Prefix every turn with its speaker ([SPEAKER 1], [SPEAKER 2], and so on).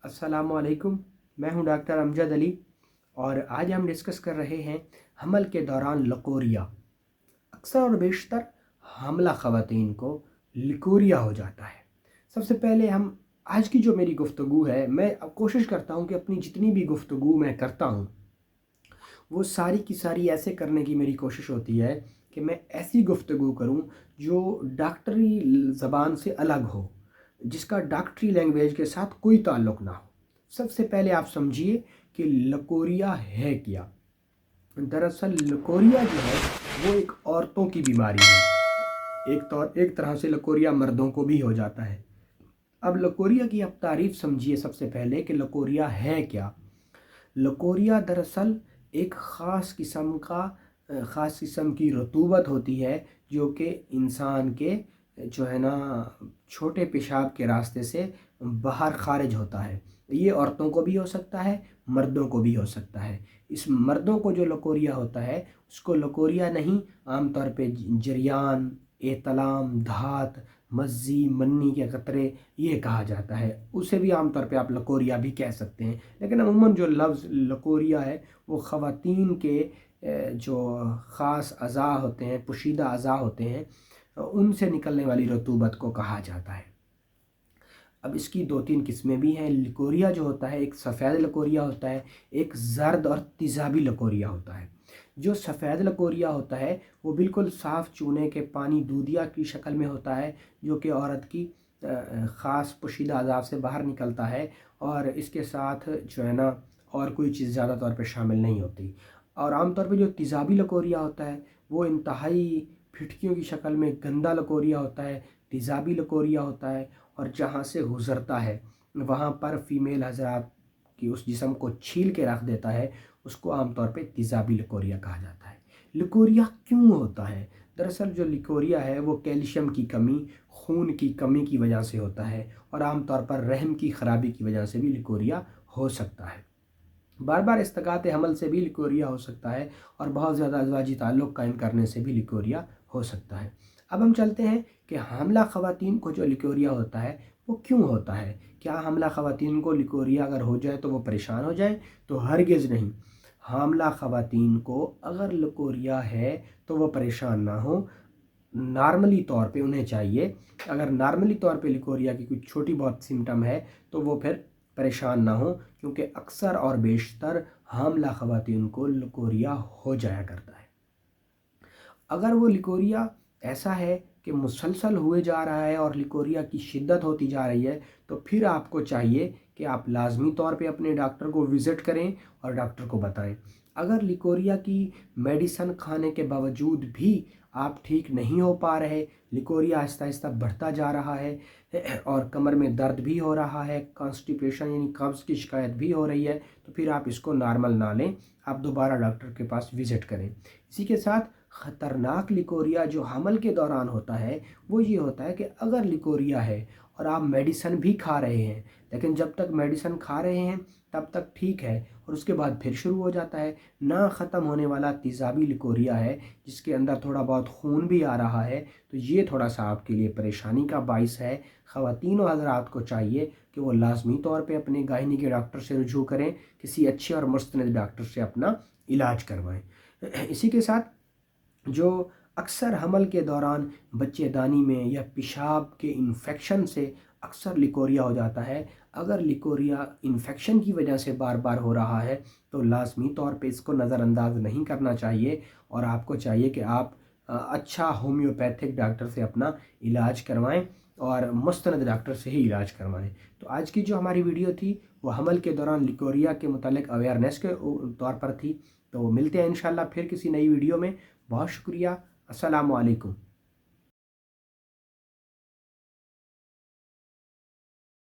[SPEAKER 1] अस्सलामुअलैकुम। मैं हूं डॉक्टर अमजद अली और आज हम डिस्कस कर रहे हैं हमल के दौरान लकोरिया। अक्सर और बेशतर हमला ख़वातीन को लिकोरिया हो जाता है। सबसे पहले हम आज की जो मेरी गुफ्तगू है, मैं अब कोशिश करता हूं कि अपनी जितनी भी गुफ्तगू मैं करता हूं वो सारी की सारी ऐसे करने की मेरी कोशिश होती है कि मैं ऐसी गुफ्तगू करूं जो डॉक्टरी ज़बान से अलग हो, जिसका डॉक्टरी लैंग्वेज के साथ कोई ताल्लुक़ ना हो। सबसे पहले आप समझिए कि लकोरिया है क्या। दरअसल लकोरिया जो है वो एक औरतों की बीमारी है। एक तरह से लकोरिया मर्दों को भी हो जाता है। अब लकोरिया की आप तारीफ़ समझिए सबसे पहले कि लकोरिया है क्या। लकोरिया दरअसल एक ख़ास किस्म की रतूबत होती है जो कि इंसान के जो है ना छोटे पेशाब के रास्ते से बाहर खारिज होता है। ये औरतों को भी हो सकता है, मर्दों को भी हो सकता है। इस मर्दों को जो लकोरिया होता है उसको लकोरिया नहीं, आमतौर पे जरियान, एतलाम, धात, मज्जी, मन्नी के कतरे ये कहा जाता है। उसे भी आमतौर पे आप लकोरिया भी कह सकते हैं, लेकिन अमूमन जो लफ्ज़ लकोरिया है वो ख़वातीन के जो ख़ास अज़ा होते हैं, पोशीदा अज़ा होते हैं, उनसे निकलने वाली रतूबत को कहा जाता है। अब इसकी दो तीन किस्में भी हैं। लकोरिया जो होता है, एक सफ़ेद लकोरिया होता है, एक ज़र्द और तेज़ाबी लकोरिया होता है। जो सफ़ेद लकोरिया होता है वो बिल्कुल साफ़ चूने के पानी दूधिया की शक्ल में होता है, जो कि औरत की ख़ास पोशीदा अज़ा से बाहर निकलता है और इसके साथ जो है ना और कोई चीज़ ज़्यादा तौर पे शामिल नहीं होती। और आमतौर पे जो तेज़ाबी लकोरिया होता है वो इंतहाई फिटकियों की शक्ल में गंदा लकोरिया होता है, तेज़ाबी लकोरिया होता है और जहाँ से गुज़रता है वहाँ पर फ़ीमेल हज़रात की उस जिस्म को छील के रख देता है। उसको आमतौर पे तेज़ाबी लकोरिया कहा जाता है। लकोरिया क्यों होता है? दरअसल जो लकोरिया है वो कैल्शियम की कमी, खून की कमी की वजह से होता है और आमतौर पर रहम की ख़राबी की वजह से भी लकोरिया हो सकता है। बार बार इस्तिक़ात हमल से भी लकोरिया हो सकता है और बहुत ज़्यादा अज़वाजी ताल्लुक़ कायम करने से भी लकोरिया हो सकता है। अब हम चलते हैं कि हामिला ख़वातीन को जो लकोरिया होता है वो क्यों होता है। क्या हामिला ख़वातीन को लकोरिया अगर हो जाए तो वो परेशान हो जाए? तो हरगिज़ नहीं। हामिला ख़वातीन को अगर लकोरिया है तो वो परेशान ना हो। नॉर्मली तौर पे उन्हें चाहिए, अगर नॉर्मली तौर पे लकोरिया की कोई छोटी बहुत सिम्टम है तो वो फिर परेशान ना हो, क्योंकि अक्सर और बेशतर हामिला ख़वातीन को लकोरिया हो जाया करता है। अगर वो लकोरिया ऐसा है कि मुसलसल हुए जा रहा है और लकोरिया की शिद्दत होती जा रही है तो फिर आपको चाहिए कि आप लाजमी तौर पे अपने डॉक्टर को विज़िट करें और डॉक्टर को बताएं। अगर लकोरिया की मेडिसन खाने के बावजूद भी आप ठीक नहीं हो पा रहे, लकोरिया आहिस्ता आहिस्ता बढ़ता जा रहा है और कमर में दर्द भी हो रहा है, कॉन्स्टिपेशन यानी कब्ज़ की शिकायत भी हो रही है, तो फिर आप इसको नॉर्मल ना लें, आप दोबारा डॉक्टर के पास विज़िट करें। इसी के साथ ख़तरनाक लकोरिया जो हमल के दौरान होता है वो ये होता है कि अगर लकोरिया है और आप मेडिसन भी खा रहे हैं, लेकिन जब तक मेडिसन खा रहे हैं तब तक ठीक है और उसके बाद फिर शुरू हो जाता है ना ख़त्म होने वाला तेज़ाबी लकोरिया है जिसके अंदर थोड़ा बहुत खून भी आ रहा है, तो ये थोड़ा सा आपके लिए परेशानी का बाइस है। ख़वातीन व हज़रात को चाहिए कि वो लाजमी तौर पे अपने गायनी के डॉक्टर से रुजू करें, किसी अच्छे और मुस्तनद डॉक्टर से अपना इलाज करवाएँ। इसी के साथ जो अक्सर हमल के दौरान बच्चेदानी में या पेशाब के इन्फेक्शन से अक्सर लकोरिया हो जाता है। अगर लकोरिया इन्फेक्शन की वजह से बार बार हो रहा है तो लाजमी तौर पे इसको नज़रअंदाज नहीं करना चाहिए और आपको चाहिए कि आप अच्छा होम्योपैथिक डॉक्टर से अपना इलाज करवाएं और मुस्तनद डॉक्टर से ही इलाज करवाएं। तो आज की जो हमारी वीडियो थी वो हमल के दौरान लकोरिया के मुतालिक अवेयरनेस के तौर पर थी। तो मिलते हैं इंशाल्लाह फिर किसी नई वीडियो में। बहुत शुक्रिया। अस्सलामु अलैकुम।